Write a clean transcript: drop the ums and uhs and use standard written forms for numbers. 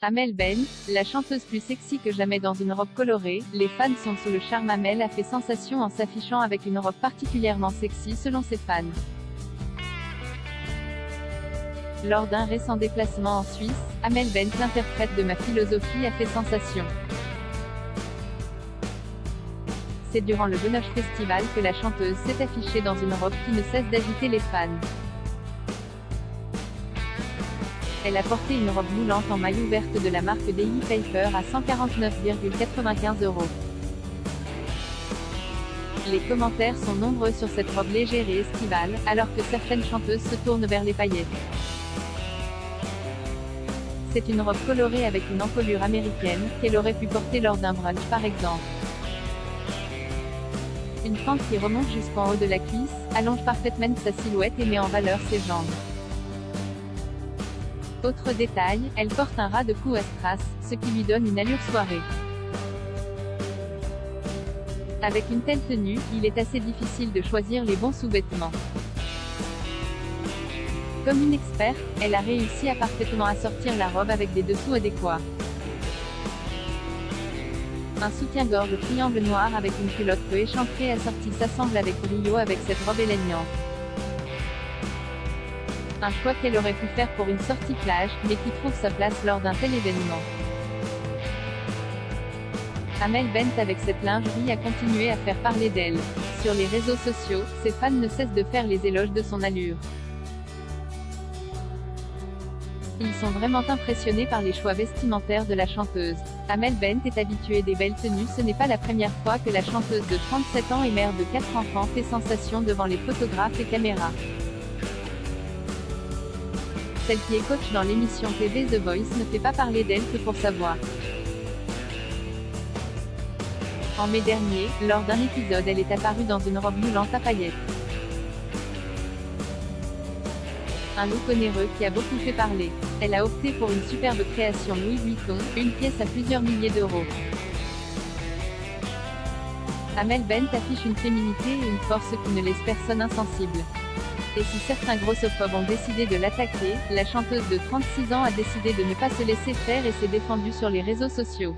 Amel Bent, la chanteuse plus sexy que jamais dans une robe colorée, les fans sont sous le charme. Amel a fait sensation en s'affichant avec une robe particulièrement sexy selon ses fans. Lors d'un récent déplacement en Suisse, Amel Bent, l'interprète de Ma Philosophie, a fait sensation. C'est durant le Benoît Festival que la chanteuse s'est affichée dans une robe qui ne cesse d'agiter les fans. Elle a porté une robe moulante en maille ouverte de la marque Daily Paper à 149,95 €. Les commentaires sont nombreux sur cette robe légère et estivale, alors que certaines chanteuses se tournent vers les paillettes. C'est une robe colorée avec une encolure américaine, qu'elle aurait pu porter lors d'un brunch par exemple. Une fente qui remonte jusqu'en haut de la cuisse, allonge parfaitement sa silhouette et met en valeur ses jambes. Autre détail, elle porte un ras de cou à strass, ce qui lui donne une allure soirée. Avec une telle tenue, il est assez difficile de choisir les bons sous-vêtements. Comme une experte, elle a réussi à parfaitement assortir la robe avec des dessous adéquats. Un soutien-gorge triangle noir avec une culotte peu échancrée assortie s'assemble avec brio avec cette robe élégante. Un choix qu'elle aurait pu faire pour une sortie plage, mais qui trouve sa place lors d'un tel événement. Amel Bent avec cette lingerie a continué à faire parler d'elle. Sur les réseaux sociaux, ses fans ne cessent de faire les éloges de son allure. Ils sont vraiment impressionnés par les choix vestimentaires de la chanteuse. Amel Bent est habituée des belles tenues. Ce n'est pas la première fois que la chanteuse de 37 ans et mère de 4 enfants fait sensation devant les photographes et caméras. Celle qui est coach dans l'émission TV The Voice ne fait pas parler d'elle que pour sa voix. En mai dernier, lors d'un épisode, elle est apparue dans une robe moulante à paillettes. Un look onéreux qui a beaucoup fait parler. Elle a opté pour une superbe création Louis Vuitton, une pièce à plusieurs milliers d'euros. Amel Bent affiche une féminité et une force qui ne laisse personne insensible. Et si certains grossophobes ont décidé de l'attaquer, la chanteuse de 36 ans a décidé de ne pas se laisser faire et s'est défendue sur les réseaux sociaux.